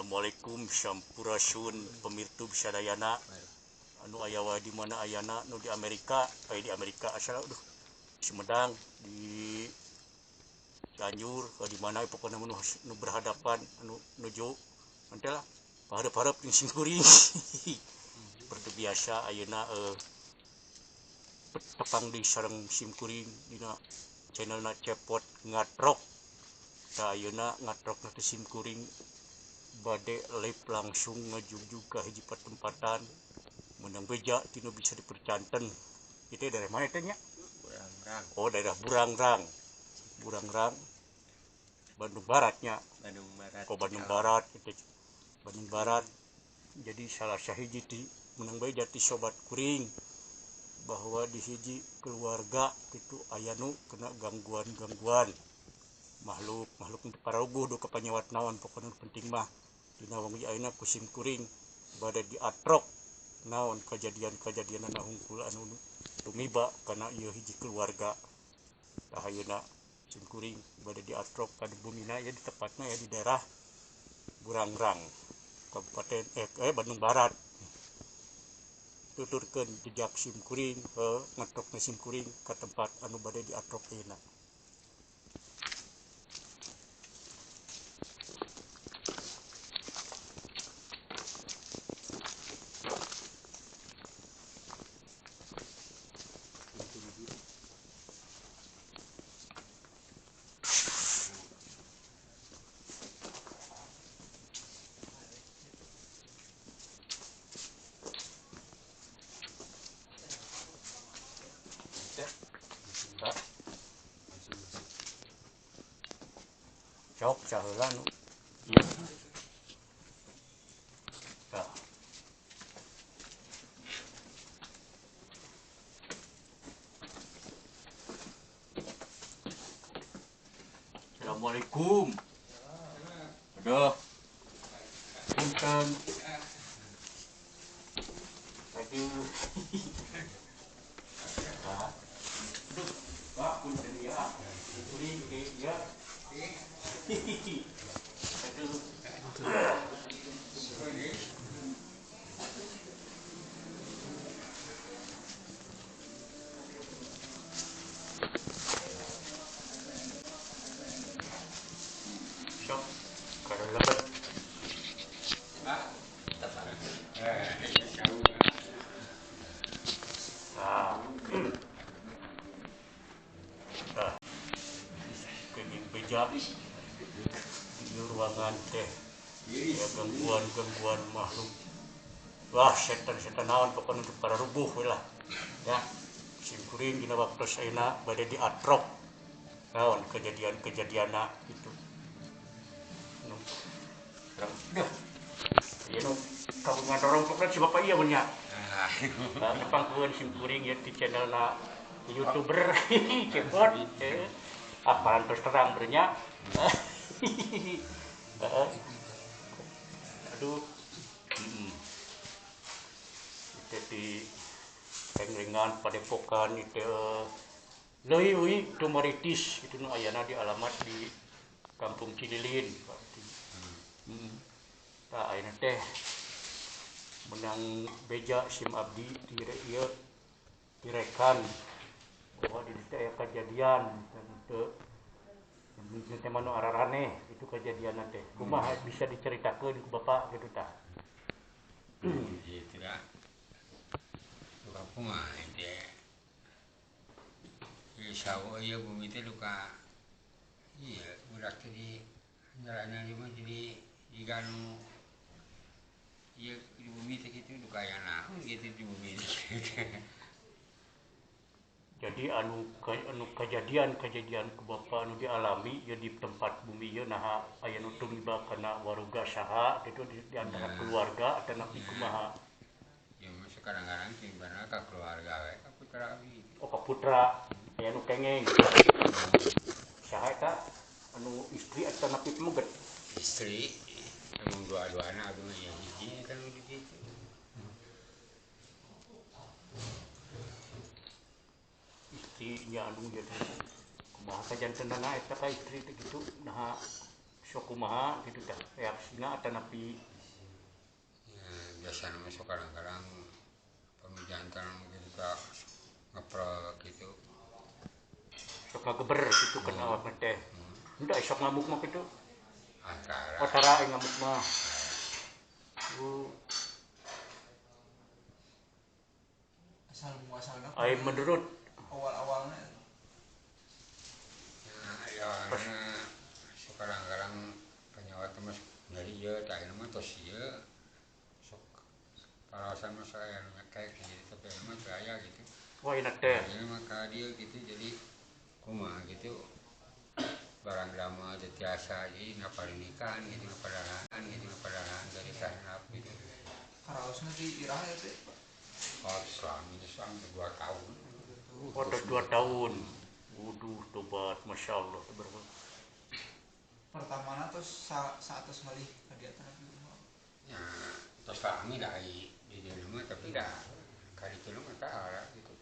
Assalamualaikum sampurasun pemirtu sadayana anu ayawa di mana ayana nu di Amerika asal Sumedang di Cianjur di mana pokoknya nu berhadapan anu nuju mantel harap-harap jeung simkuring seperti biasa ayeuna tepang di sareng simkuring dina channelna Cepot Ngatrok. Tah ayeuna ngatrok na simkuring bade live langsung ngajug ka hiji pertempatan menang beja tinu bisa dipercanten. Itu dari mana teh nya? Burangrang. Oh, daerah Burangrang. Bandung Baratnya. Bandung Barat. Oh, Bandung Barat itu. Bandung Barat. Jadi salah sahiji ti menang beja ti sobat kuring bahwa di hiji keluarga itu aya nu kena gangguan makhluk untuk pararubuh do kapanyawat naon pokoknya penting mah dina wong ayeuna kusim kuring bade diatrok naon kejadian anu hungkul anu tumiba kana ieu hiji keluarga. Tah ayeuna sim kuring bade diatrok ka bumina ya di tepatna ya di daerah Burangrang Kabupaten Bandung Barat. Tuturkeun jejak sim kuring ngatrokna sim kuring ka tempat anu bade diatrok ayeuna. Cok saheula nu ieu. Tah. Assalamualaikum. Aduh. Punten. Aduh. Aduh, Pak punten ya. Kuring ya. Aduh. Sok kada lebet. Kenging beja di ruangan teh ya gangguan makhluk. Wah, setan naon pokoknya untuk para rubuh we lah. Ya. Simkuring dina waktu saena bade diatrok. Naon kejadian-kejadianna itu. Nu. Dah. Ieu nu kagungan dorong pokoknya si Bapak ieu mun nya. Nepangkeun simkuring ya di channelna YouTuber Cepot. Apalan terus terang bernya. Aduh. Itu di Penglengan Padepokan itu leuwih Tumaritis itu nu ayana di alamat di Kampung Cililin. Tah ayeuna teh menang beja sim abdi ieu direkan bahwa di ditu aya kejadian teu teh manu araraneh itu kejadianna teh. Kumaha bisa diceritakeun ku Bapak gitu tah? Gitu dah. Kampung mah itu sawo ieu bumi teh luka iya budak teh di antarana di mah jadi diganu ieu di bumi teh kitu luka aya naon gitu di bumi teh. Jadi anu kejadian ku Bapak anu dialami ya di tempat bumi ieu naha aya nu tumiba kana waruga saha gitu di antara keluarga atau napi kumaha? Ya mah kadang-kadang timbana ka keluarga we ka putra abdi. Oh, ka putra aya nu kengeng. Saha eta anu istri atau napi pemeget? Istri emang dua-duana abdi mah ya hiji kan di kitu. Istri nya anu ieu teh kumaha kajanteunna eta ka istri teh kitu naha sok kumaha gitu teh reaksina atau napi ya biasa nama sok kadang-kadang pemijantan gitu tak ngeprok gitu. sok ngageber gitu kan awak teh udah sok ngamuk mah gitu Antara tara ngamuk mah asal muasalna ai menurut awal-awalnya ya karena sok kadang-kadang penyawat mas dari ieu tah ieu mah tos ieu sok parasan mah saya kayak gitu tapi mah teu aya gitu. wah enak teh Ini maka dia gitu jadi kumaha gitu barang drama jatiasa jadi ngaparinikan gitu ngapadahan gitu ngapadahan dari sarap gitu. karaosna di irah ya teh Oh selama 2 tahun. udah 2 tahun waduh tobat masya Allah pertamana terus saatos malih kagiatan di rumah Ya terus kami dari di rumah tapi dah kali itu mah tak ada gitu.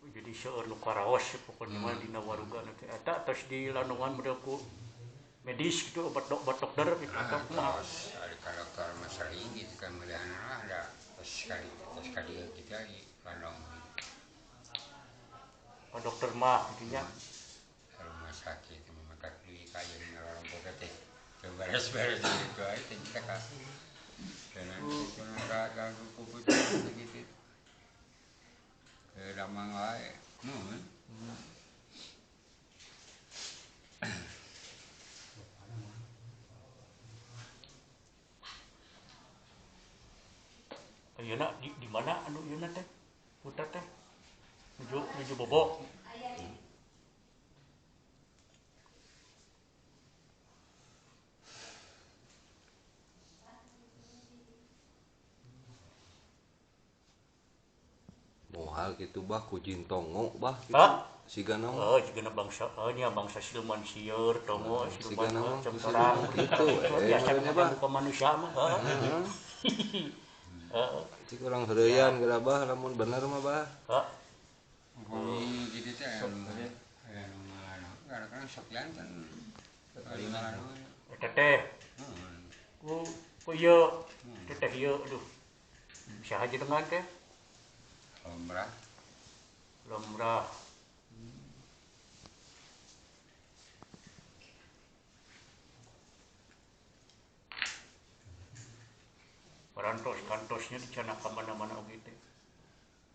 jadi seueur nu karaos pokoknya mah dina waruga nanti eta terus di Landungan bedeku medis gitu obat dokter gitu atau kumaha Terus ada dokter masari gitu kan melihat ada terus kali kita di Bandung dokter mah intinya rumah sakit mata kuliah kayak ini orang boga teh beres-beres gitu aja kita kasih dan itu nggak ganggu kupu gitu ke damang wae mun ayeuna di mana anu ieu teh putar teh nuju bobok Moal gitu bah ku jintongo bah gitu. Hah? Sigana mah. oh jigana bangsa nya bangsa siluman sieur tongo siluman Sigana mah macam ku orang gitu biasa mah, kan ke manusia mah Cik urang heureyan geura bah lamun bener mah bah. gitu teh aya nu ngalarang kadang-kadang sok jantan kali ngalarang eta teh ku ieu teh ieu aduh saha jenengan teh omrah Lemrah kantosnya dicana ka mana-mana oge teh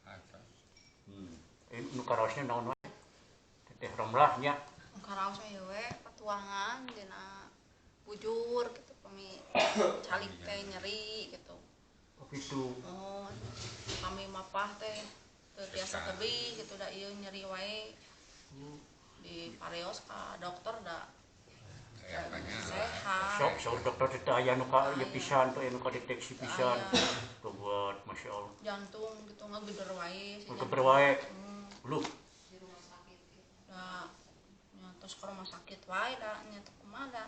atas nu karaosnya naon wae teh Lemrah nya karaos aya we patuangan dina bujur gitu kami calik teh nyeri gitu gitu oh kami mapah teh teu tiasa tebih gitu da ieu nyeri wae di pareos ka dokter da sehat sok dokter teh aya nu ka ieu pisan teh nu ka deteksi pisan tuh buat masya Allah jantung gitu ngegeder wae si ngegeder wae lu da terus ke rumah sakit wae da nya teu kumaha da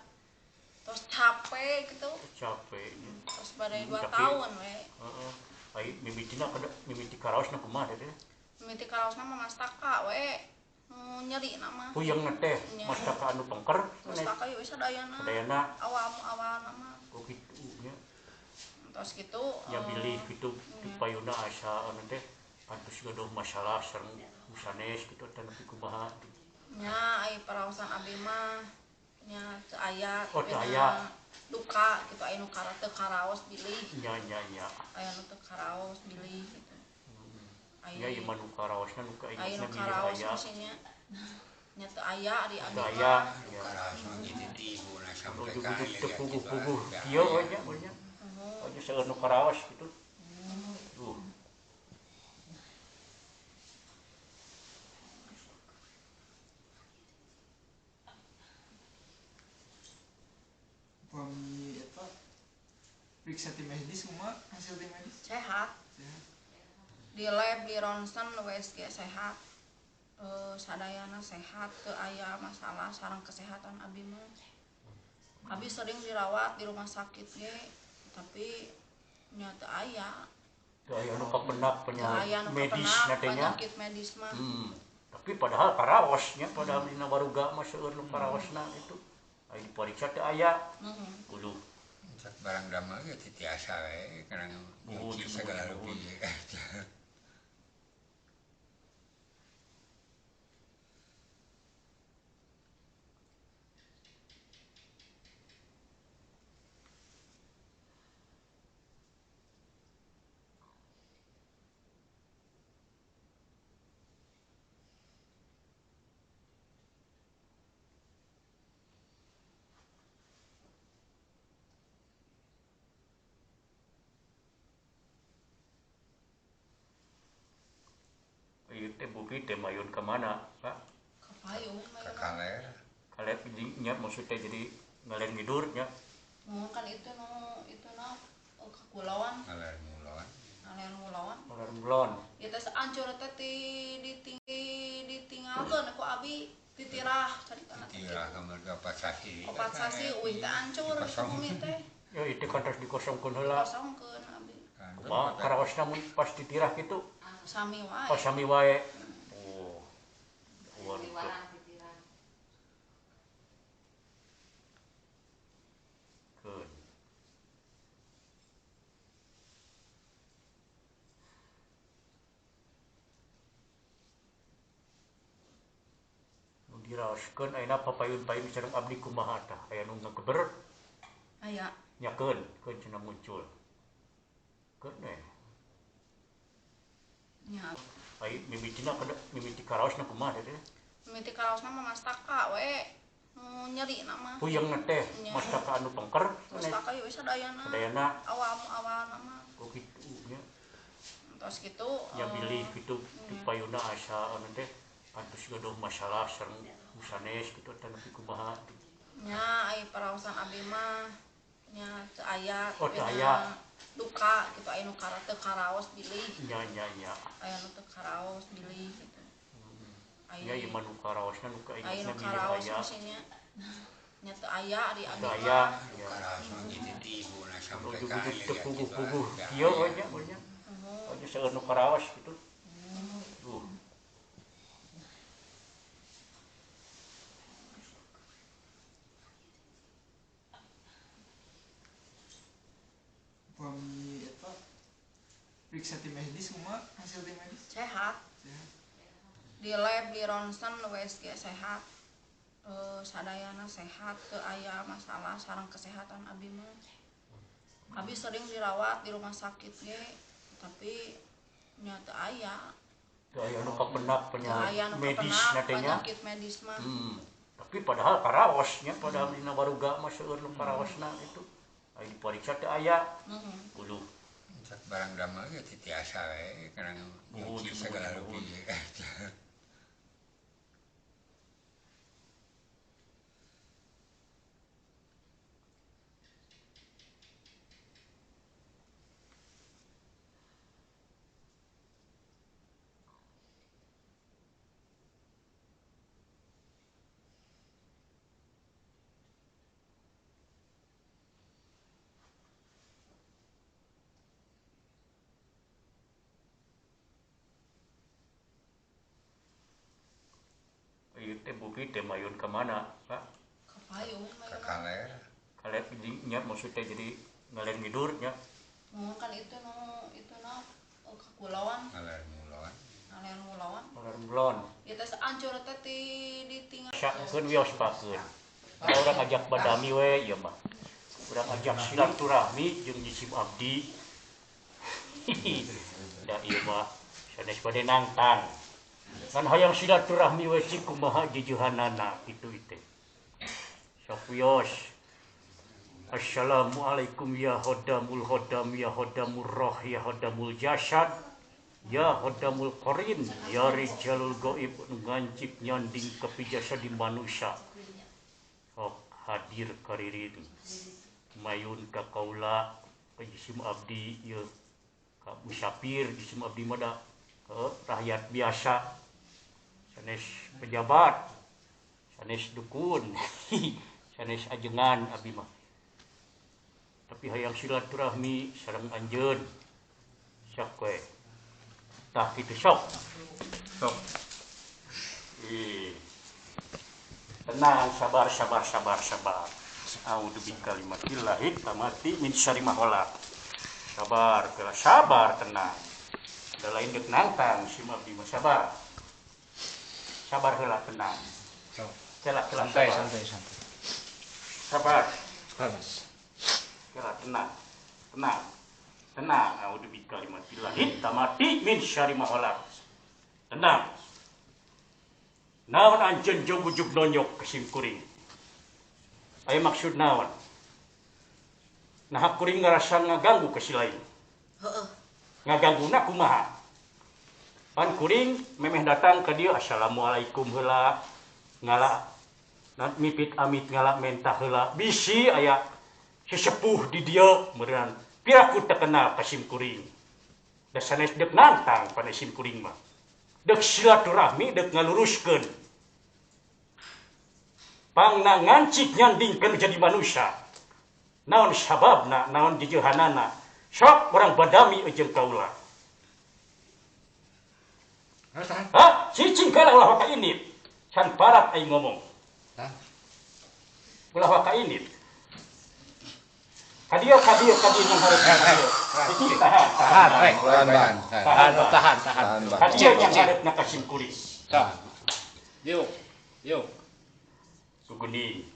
terus capek gitu capek terus badai 2 Tapi- tahun we heeh ai mimitina kada mimiti karaosna kumaha teh mimiti karaosna mah mastaka we nyeri nama puyeng teh Nya. mastaka anu pengker mastaka ieu sadayana sadayana awal nama kok kitu nya terus gitu nya bilih kitu di payuna asa anu teh pantes gaduh masalah sareng sanes kitu teh nepi kumaha nya ai paraosan abdi mah nya teu aya Oh, teu tapi aya. na duka gitu aya nu teu karaos bilih nya aya nu teu karaos bilih gitu nya ieu mah nu karaosna nu ka aya ingetna nu bilih karaos aya masinya nya teu aya di abdi teu aya mah ya karasan gitu di ibu nah sampai ujug-ujug kali teu ya puguh-puguh kieu we nya aja seueur nu karaos kitu upami eta periksa tim medis kumaha hasil tim medis sehat sehat di lab di ronsen USG sehat sadayana sehat teu aya masalah sareng kesehatan abdi mah abdi sering dirawat di rumah sakit ge tapi nya teu aya teu aya nu kapendak teu aya nu medis kapendak na teh nya penyakit medis mah tapi padahal karaosnya padahal dina baruga mah seueur nu karaosna itu aya dipariksa teu aya kudu Cak barang damel ge teu tiasa we kana nyuci segala rupi. ieu teh buki teh mayun ka mana Kak Kapayung Ka kaler. kalep nya maksudnya jadi ngalen ngidur nya kan itu na kepulauan Kaler mulon. alen ngulawan kaler mulon ieu teh ancur teh ditinggalkeun ku abi titirah caritana teh Tira kamar opat sasi. opat sasi uih teh ancur di bumi teh ya itu kan terus dikosongkeun heula kosongkeun abi kumaha karaosna mun pas ditirah kitu sami wae pas sami wae oh waduh keun nu diraoskeun ayeuna papayun-payun sareng abdi kumaha tah aya nu ngageber aya nyakeun keun cenah muncul keun we nya ai mimitina mimiti karaosna kumaha teh mimiti karaosna mah mastaka we nyeri nama puyeng na teh mastaka anu pengker mastaka ieu sadayana sadayana awalna mah kok kitu nya tos kitu nya bilih kitu di payuna asa anu teh pantos gaduh masalah sareng sanes kitu teh nepi kumaha nya ai paraosan abi mah nya teu aya Oh, teu aya. duka gitu aya nu teu karaos bilih nya aya nu teu karaos bilih gitu nya ieu mah nu karaosna nu aya kaingetna nu bilih karaos aya maksudnya nya teu aya di abi teu mah aya ya Karaos mah gitu di ibu na sampai ujug-ujug ka teu puguh-puguh kieu we nya nya aja seueur nu karaos kitu tuh Upami eta periksa tim medis kumaha hasil tim medis sehat sehat di lab di ronsen USG sehat sadayana sehat teu aya masalah sareng kesehatan abi mah abi sering dirawat di rumah sakit ge tapi nya teu aya teu aya nu kapendak teu aya nu medis kapenak na teh nya penyakit medis mah tapi padahal karaosnya padahal dina baruga mah seueur nu karaosna itu aya dipariksa teu aya kudu Cak barang damel ge teu tiasa we kana nyuci segala rupi. ieu teh buki teh mayun ka mana Kak kapayung Ka kaler. kalep nya maksudnya jadi ngalen ngidur nya kan itu na kepulauan Kaler mulon. alen ngulawan kaler mulon ieu teh ancur teh ditinggal syakeun wios pakeun urang ajak badami we ieu mah urang ajak silaturahmi jeung nyisim abdi da ieu mah sanes bade nangtang kan hayang silaturahmi we cik kumaha jujuhanana kitu teh sok wios assalamualaikum ya hodamul hodam ya hodamur roh ya hodamul jasad ya hodamul qarin ya rijalul gaib ngancik nyanding kapijasa di manusia sok hadir karirin mayun ka kaula ka jisim abdi ye ka musafir jisim abdi mada rakyat biasa sanes pejabat sanes dukun sanes ajengan abdi mah tapi hayang silaturahmi sareng anjeun sok we tah kitu sok Tenang, sabar. A'udzu bikalimatillahi tamati min syarri ma khalaq. Sabar, tenang. Da lain deuk nantang si abdi mah sabar. Sabar heula tenang. Kela Santai. Sabar. Mas. Kela tenang. A'udzu bikalimatillahi tamati min syarri ma khalaq. Tenang. Naon anjeun jog-ujug nonyok ke sim kuring. Aya maksud naon? Nah kuring ngarasa ngaganggu ke si lain. Heeh. Ngagangguna kumaha? Pan kuring memeh datang ke dia assalamualaikum heula ngala mipit amit ngala mentah heula bisi aya sesepuh di dia meureun piraku teu kenal ka sim kuring. Da sanes deuk nantang pada sim kuring mah. Deuk silaturahmi deuk ngaluruskeun. Pangna ngancik nyandingkeun jadi manusia. Naon sababna, naon jeuhanana. Sok orang badami jeung kaula. Cicing kala ulah ka ini. Can parat aing ngomong. Ulah ka ini. Kadieu yang harus Cicing tahan. Tahan. Kadieu yang hareup ka sim kuring. Yuk. Sugeni.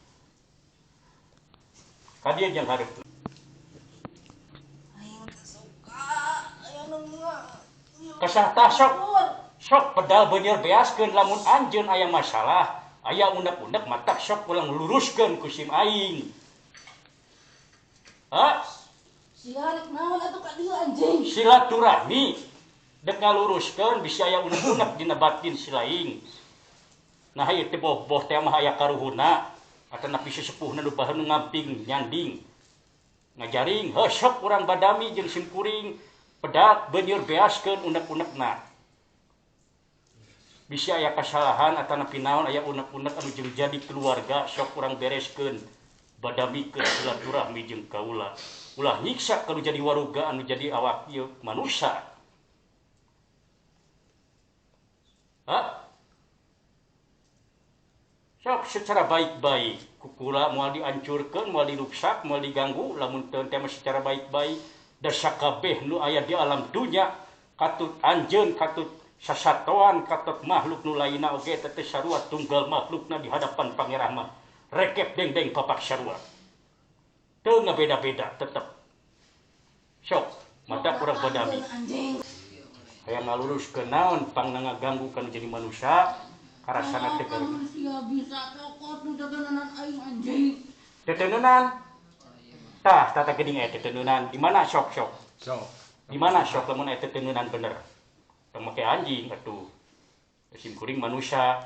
Kadieu yang hareup. Kasahta sok pedal beuneur beaskeun lamun anjeun aya masalah, aya unek-unek matak sok ulang luruskeun ku sim aing. Siarik naon atuh ka dieu anjing? Silaturahmi deuk ngaluruskeun bisi aya unek-unek dina batin si laing. Nah ieu teh boh teh mah aya karuhuna atawa napi sesepuhna nu baheun ngamping nyanding. Ngajaring sok urang badami jeung sim kuring pedal beuneur beaskeun unek-unekna. Bisa aya kasalahan atau napi naon aya unek-unek anu jeung jadi keluarga sok urang bereskeun badamikeun silaturahmi jeung kaula. Ulah nyiksa kalau jadi waruga anu jadi awak ieu manusia. Sok secara baik-baik kukula moal dihancurkeun, moal diruksak, moal diganggu lamun teu teh secara baik-baik. Da sakabeh nu aya di alam dunya katut anjeun, katut sasatoan, katut makhluk nu lainna oge teh sarua tunggal makhlukna di hadapan Pangeran mah rekep deng-deng papak sarua. Teu ngabeda-beda tetep. Sok mata kurang badami. Hayang ngaluruskeun naon pangna ngaganggu kana jadi manusia karasana teh keur. Sia bisa cokot nu dagenanan aing anjing. Teteneunan. Tah, tata geuning aya teteneunan. Di mana sok? Di mana sok lamun aya teteneunan bener? Teu make anjing atuh. Sim kuring manusia.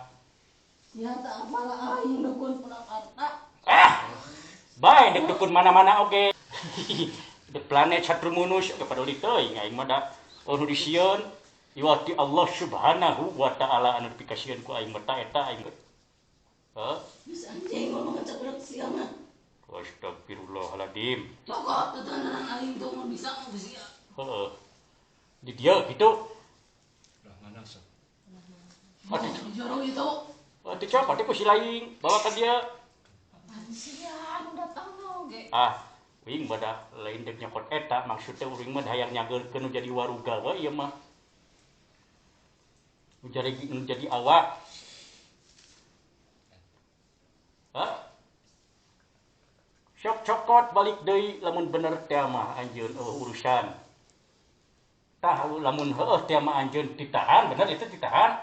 Sia teh apala aing dukun Purwakarta. Bae deuk dukun mana-mana oge. Di planet Satrumunus oge paduli teuing aing mah da nu disieun iwati Allah Subhanahu wa taala anu dipikasieun ku aing mah eta aing. Bisa anjing ngomong ceprek sia mah. Astagfirullahaladzim. Cokot tetenanan aing tuh mau bisa mau sia. Di dia gitu. Lah mana sok? Di jorong itu. Atuh coba teh ku si laing bawa ka dia. Apaan sia anu datang oge. Uing bada lain deuk nyokot eta maksudnya uring mah hayang nyageurkeun nu jadi waruga we ieu mah. Nu jadi awak. Sok cokot balik deui lamun bener teh mah anjeun urusan. Tah lamun heueuh teh mah anjeun ditahan bener itu ditahan.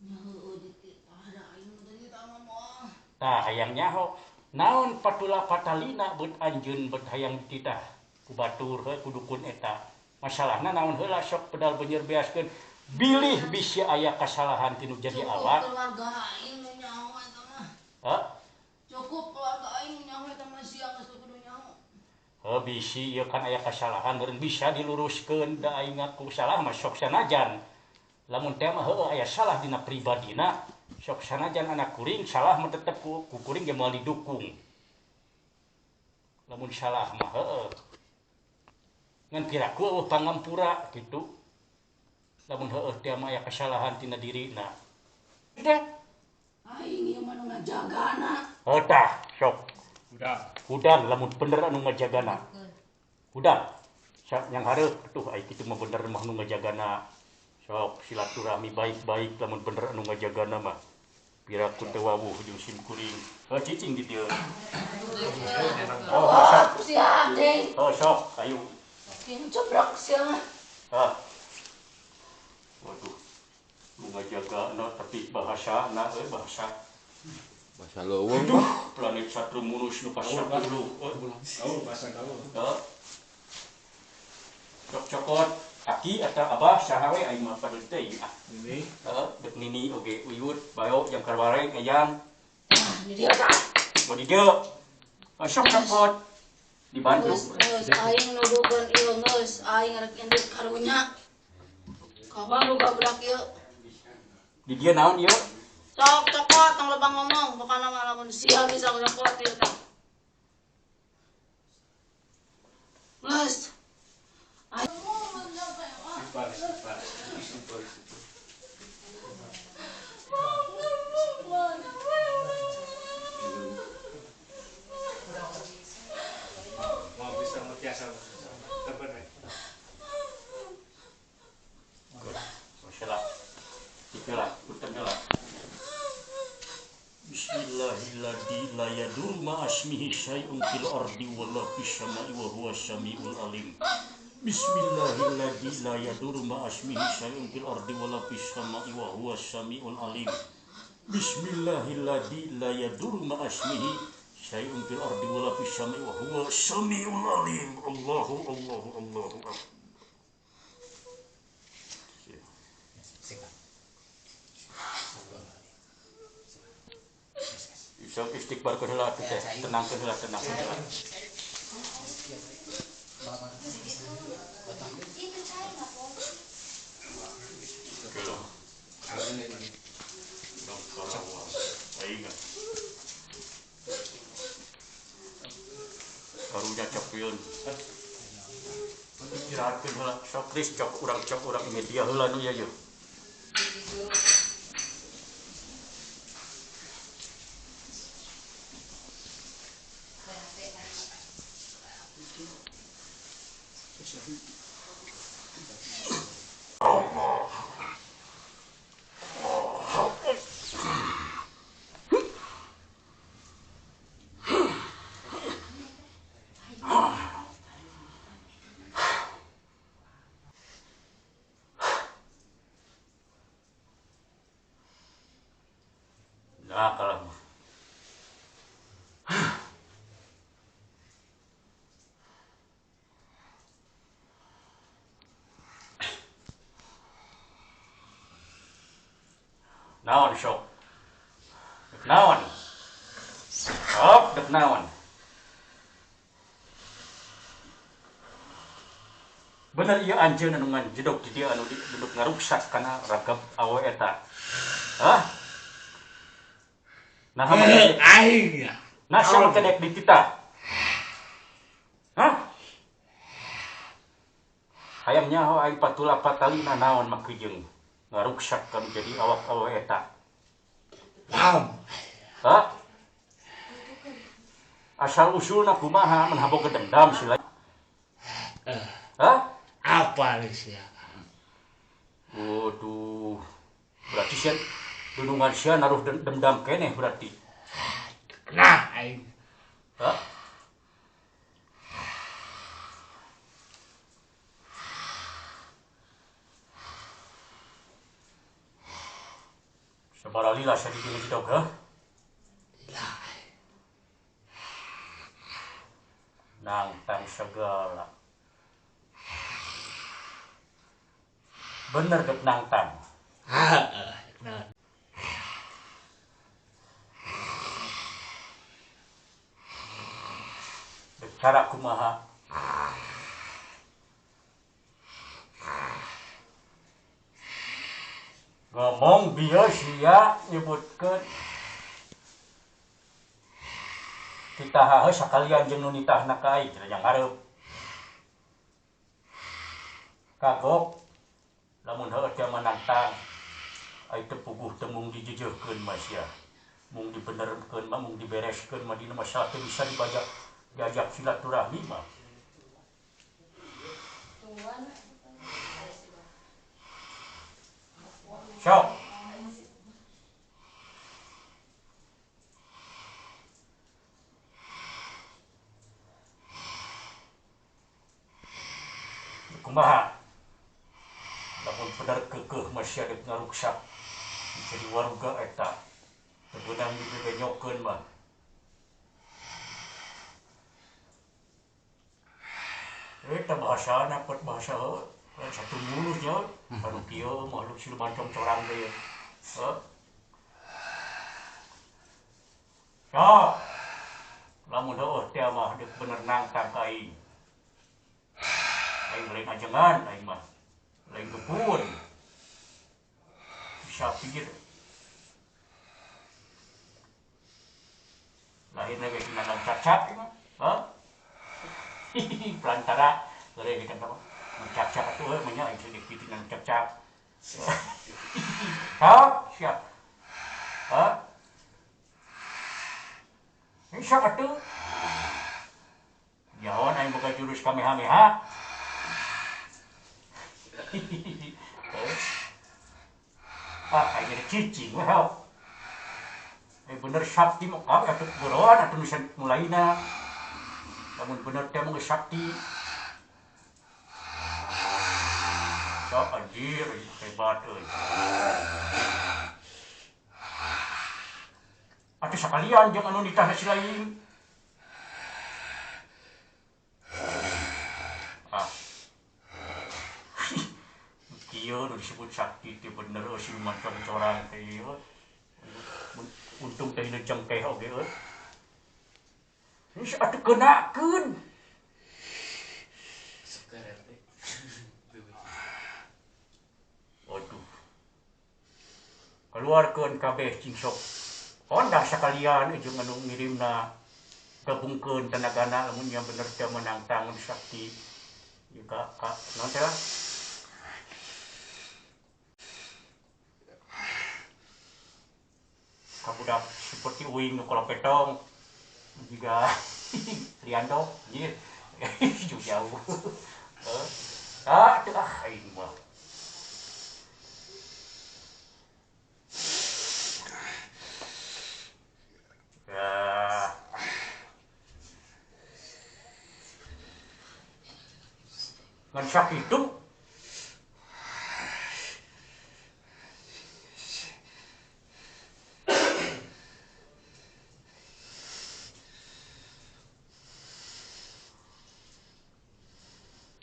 Nya heueuh ditahan aing teh ditahan mah. Tah hayang nyaho naon patula patalina beut anjeun beut hayang dititah ku batur ku dukun eta. Masalahna naon heula sok pedal beuneur beaskeun bilih bisi aya kasalahan tinu jadi awak. Keluarga aing nu nyaho eta mah. Cukup keluarga aing nyaho eta mah sia geus kudu nyaho. Bisi ieu kan aya kasalahan meureun bisa diluruskeun da aing ngaku salah mah sok sanajan. Lamun teh mah heueuh aya salah dina pribadina, sok sanajan anak kuring salah mah tetep ku kuring ge moal didukung. Lamun salah mah heueuh. Ngan piraku eueuh pangampura kitu. Lamun heueuh teh mah aya kasalahan tina dirina. Aing ieu mah nu ngajagana. Tah, sok. Udah. Hudang lamun bener anu ngajagana. Hudang. Sak yang hareup tuh ai kitu mah bener mah nu ngajagana. Sok silaturahmi baik-baik lamun bener anu ngajagana mah. Piraku teu wawuh jeung sim kuring. Cicing di dieu. Oh, siap deh. Sok, ayo. Kieu cebrok sia mah. Waduh. Nu ngajagana tapi bahasana bahasa. Bahasa leuweung. Aduh, planet Saturnus nu pasang dulu. Bahasa gaul. Cokot aki atau abah saha we aing mah padeuh teh ieu. Ini. Dek nini oge uyut bayo jam karbareng ayang. Di dia tah. Mau di dieu. Sok cokot. Dibantu. Geus aing nuduhkeun ieu geus aing rek indit karunya. Kawan lu budak ieu. Di dia naon ieu? Sok cokot tong lebang ngomong, pokona mah lamun sia bisa cokot ieu tah. Geus. Mau bisa mutiasa. Tebener. Masalah. Itulah, utamalah. Bismillahirrahmanirrahim. La yadur ma asmihi syai'un fil ardi wala fis samai wa huwas samiul alim. Bismillahirrahmanirrahim. La yadur ma asmihi syai'un fil ardi wala fis samai wa huwas samiul alim. Bismillahirrahmanirrahim. La yadur ma asmihi syai'un fil ardi wala fis samai wa huwas samiul alim. Allahu akbar. Sok istighfar ke heula teh, tenang ke heula, tenang ke heula. Kalau karunya cokeun. Istirahatkeun heula, sok geus cok urang media heula nu ieu. Nah, kalau naon sok naon dek naon bener ieu anjeun anu nganjedog di dieu anu duduk ngaruksak kana ragab awe eta nah Aing ya. nah sama kedek dititah hayang nyaho aing patula patalina naon makejeung ngaruksak kan jadi awak awe eta asal usulna kumaha mun habog dendam sila Apa sih? Waduh, berarti sih dunungan sia naruh dendam keneh berarti. Nah, aing. Sabaralila sa di dog ha? Nang tang segala. Bener dek nang tang. Dek cara kumaha? Ngomong bias ya nyebutkeun kita haheus sakalian jeung nu nitahna ka aing yang hareup kagok lamun heueuh teu menantang ai teu puguh teu mung dijejeuhkeun masya mung dibenerkeun mah mung dibereskeun mah dina masyarakat bisa diajak silaturahmi mah sok kumaha lamun bener keukeuh masya dek ngaruksak jadi warga eta beunang dibebenyokeun mah eta bahasana pot bahasa satu mulusnya anu kieu makhluk siluman corang teh heuh ya lamun heueuh teh mah deuk bener nangtang ka aing lain ajengan aing mah lain gebun bisa pikir lahirna ge sinanang cacak mah heuh pelantara geure kita mah cacak atuh mah nya aing sedek pitinang cacak siap heuh bisa atuh nyaon aing boga jurus kamehameha aing jadi cicing we heuh bener sakti mah atuh beuroan atuh nu mulaina lamun bener teh mah sakti sok anjir hebat euy atuh sakalian jeung anu nitah si lain kieu nu disebut sakti teh bener si macam corang teh ieu untung teh nu jengkeh oge euy geus atuh keunakeun waduh keluarkeun kabeh cing sok honda sakalian jeung anu ngirimna gabungkeun tenagana lamun nya bener teh menang tangan sakti ieu ka naon teh lah kabudak seperti uing nu kolopetong juga Triando ieu jauh teu aing mah ngan sakitu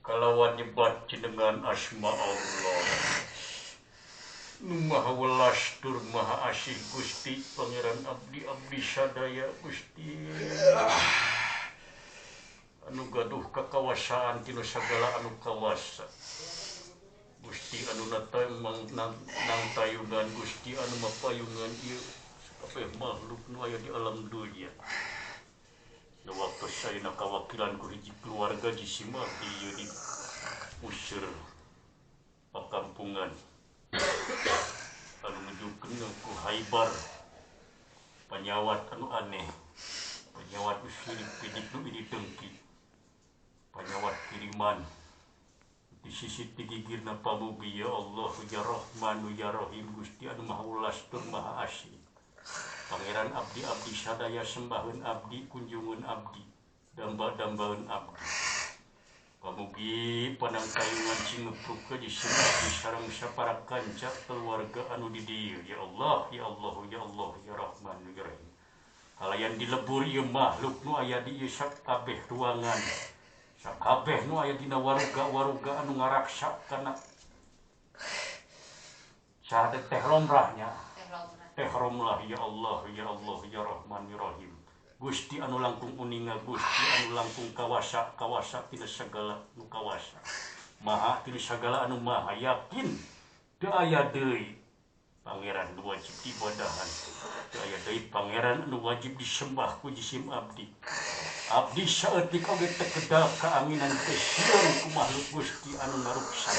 kalawan nyebat jenengan asma Allah nu maha welas tur maha asih Gusti Pangeran abdi sadaya Gusti anu gaduh kakawasaan tina sagala anu kawasa Gusti anu nang tayungan Gusti anu mapayungan ieu kabeh makhluk nu aya di alam dunia na waktu saena kawakilan ku hiji keluarga jisim abdi ieu di usir pakampungan anu nujukeun ku Haibar panyawat anu aneh panyawat usirik pidik nu ini dengki panyawat kiriman di sisi tigigirna pamugi ya Allah ya Rahman ya Rahim Gusti anu maha ulas tur maha asih Pangeran abdi sadaya sembaheun abdi kunjungan abdi damba-dambaeun abdi pamugi panangtayungan cingupruk ka jisim abdi sareng sapara kanca keluarga anu di dieu ya Allah ya Allah ya Allah ya Rahman ya Rahim halayan dilebur ieu makhluk nu aya di ieu sakabeh ruangan sakabeh nu aya dina waruga anu ngaraksa kana sahadat teh lomrahnya teh romlah ya Allah ya Allah ya Rahman ya Rahim Gusti anu langkung uninga Gusti anu langkung kawasa tina sagala nu kawasa maha tina sagala anu maha yakin teu aya deui pangeran nu wajib diibadahan teu aya deui pangeran anu wajib disembah ku jisim abdi abdi saeutik oge teu kedah kaanginan teh sieun ku makhluk Gusti anu ngaruksa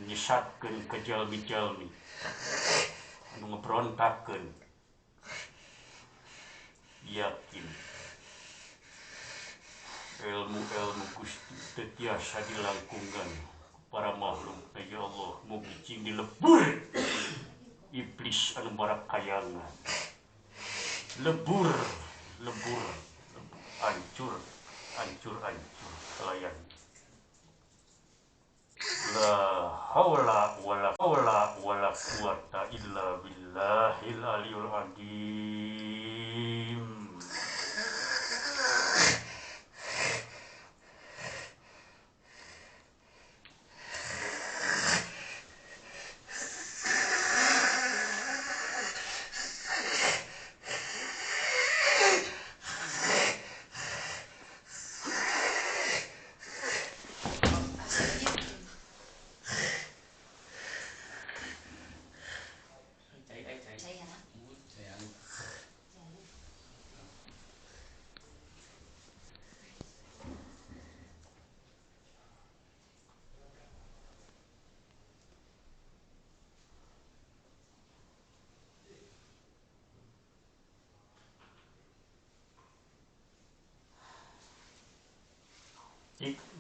nyesatkeun ka jalmi-jalmi anu ngebrontakeun yakin ilmu Gusti teu tiasa dilangkungan para makhluk ya Allah mugi cing dilebur iblis anu barak kayangan lebur hancur pelayan la haula wala quwata illa billahil aliyul azim.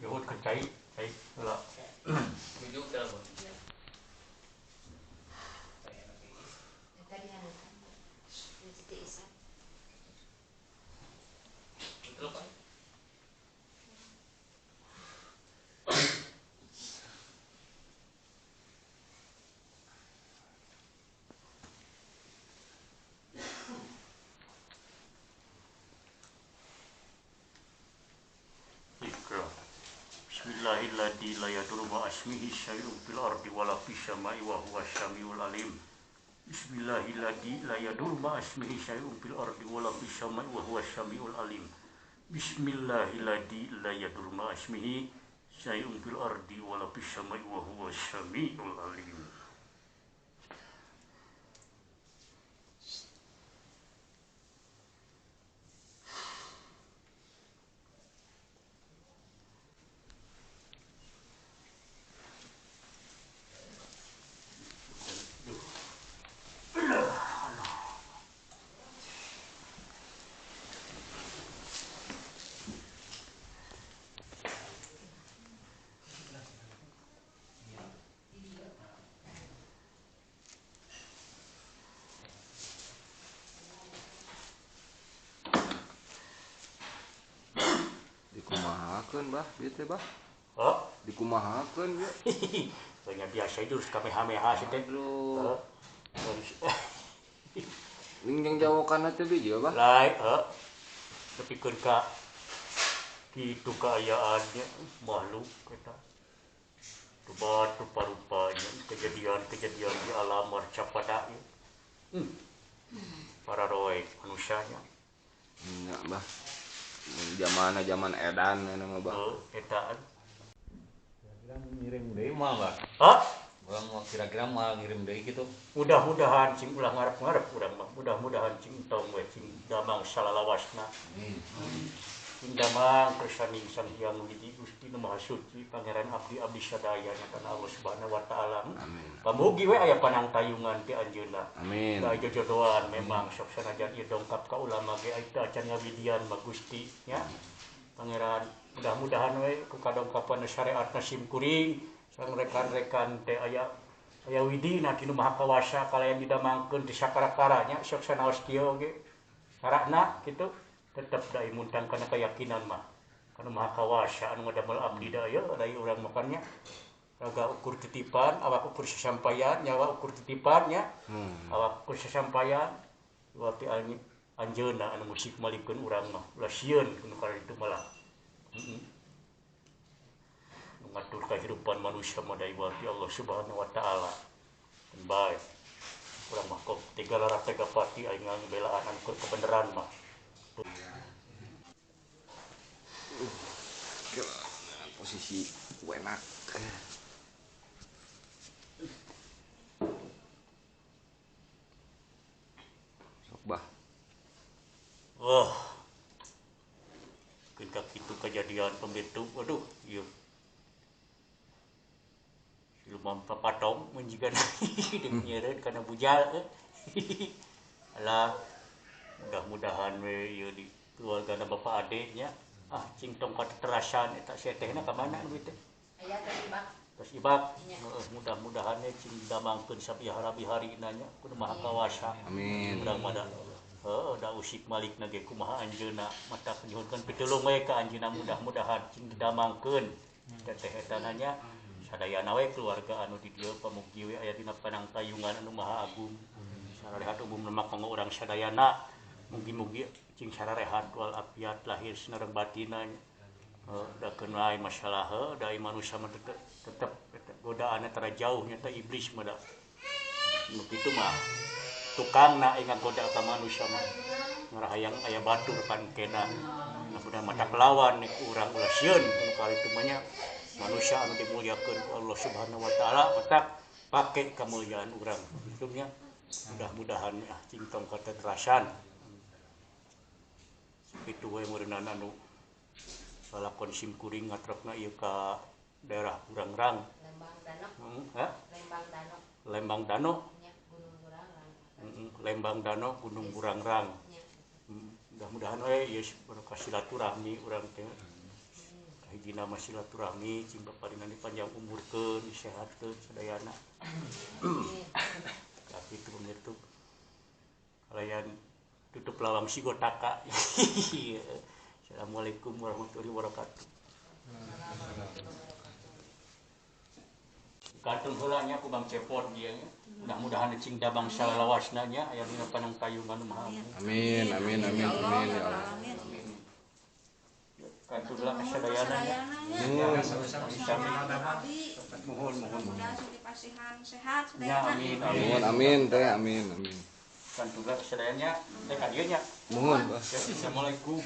Yahud kecai, lah. Tunjuk apa? Betul Pak. Bismillahilladzi la yadurru ma asmihi syai'un fil ardi wala fis samai wa huwas samiul alim. Bismillahilladzi la yadurru ma asmihi syai'un fil ardi wala fis samai wa huwas samiul alim. Bismillahilladzi la yadurru ma asmihi syai'un fil ardi wala fis samai wa huwas samiul alim. Dikumahakeun bah ieu teh bah. Oh, Dikumahakeun ya. banyak biasa itu kamehameha sih teh. Aduh. Ning jawokanna teh bijil bah. Lain, tapi ka kitu kaayaannya makhluk kita. Tubat rupa-rupanya kejadian-kejadian di alam marcapada para roe manusianya. Nya bah. Zaman edan anu mah bah. Etaan. Kira-kira ngirim deui mah bah. Hah? Urang mau kira-kira mau ngirim deui gitu. Mudah-mudahan cing ulah ngarep-ngarep urang mah. Mudah-mudahan cing tong we cing damang salalawasna. Cing damang kersaning Sang Hyang Widi Gusti Nu Maha Suci Pangeran abdi sadaya kana Allah Subhanahu wa taala. Amin. Pamugi we aya panangtayungan ti anjeunna. Amin. Da jodohan memang sok sanajan ieu dongkap ka ulama ge aita acan ngawidian mah Gusti nya. Pangeran mudah-mudahan we ku kadongkapan syariatna sim kuring sareng rekan-rekan teh aya widina ti Nu Maha Kawasa kalayan didamangkeun ti sakara-kara nya sok sanaos kieu ge. Sarana kitu tetep da imuntang kana keyakinan mah. Kana Maha Kawasa anu ngadamel abdi da aya dari urang makannya. Raga ukur titipan, awak ukur sesampaian, nyawa ukur titipannya, awak ukur sesampaian, waktu anjeuna anu musik malikeun urang mah, ulah sieun kudu kana ditu malah. Ngatur kehidupan manusia mah da ibati Allah Subhanahu wa taala. Baik. Urang mah kok tiga lara tega pati aing ngambelaan anu kebenaran mah. Posisi enak. Sok bah. Wah. Ketika itu kejadian pembentuk, aduh, iya. mempapatong menjigan nyeret karena bujal alah mudah-mudahan we ieu di keluarga bapak adeknya cing tongkat terasan eta sia tehna ka mana nu teh aya terlibat terus ibak mudah-mudahan cing damangkeun sabihara-bihari nanya kudu maha kawasa Amin. urang mah da usik malikna ge kumaha anjeunna mata nyuhunkeun pitulung we ka anjeunna mudah-mudahan cing didamangkeun teteh eta nanya sadayana we keluarga anu di dieu pamugi we aya dina panangtayungan anu maha agung sararehat umum lemak kanggo urang sadayana mugi-mugi cing sararehat wal afiat lahir sareng batinna da keunai masalah da manusia mah tetep godaanna tara jauh nya teh iblis mah da nu kitu mah tukangna ingat goda ka manusia mah ngarahayang aya batur kan kena nah mata kelawan ku urang ulah sieun anu kali teu mah nya manusia anu dimuliakeun ku Allah Subhanahu wa taala matak pake kamuliaan urang kitu nya mudah-mudahan cing tong katerasan itu we meureunana anu lalakon simkuring ngatrepna ieu ka daerah Burangrang Lembang Dano Lembang Dano Gunung Burangrang mudah-mudahan we ieu barokah silaturahmi urang teh hijina mah silaturahmi cing paparingan dipanjang umurkeun disehatkeun sadayana kitu begitu kalayan tutup lawang sigotaka Assalamualaikum warahmatullahi wabarakatuh kantung heula nya ku Bang Cepot dieu nya mudah-mudahan cing dabang salawasna nya aya dina panangtayungan nu maha Amin ya Allah. kantung heula kasadayana nya mohon mudah dipasihan sehat ya sadayana Amin teh amin. kantung heula kasadayana teh ka dieu nya Mohon Bah. Assalamualaikum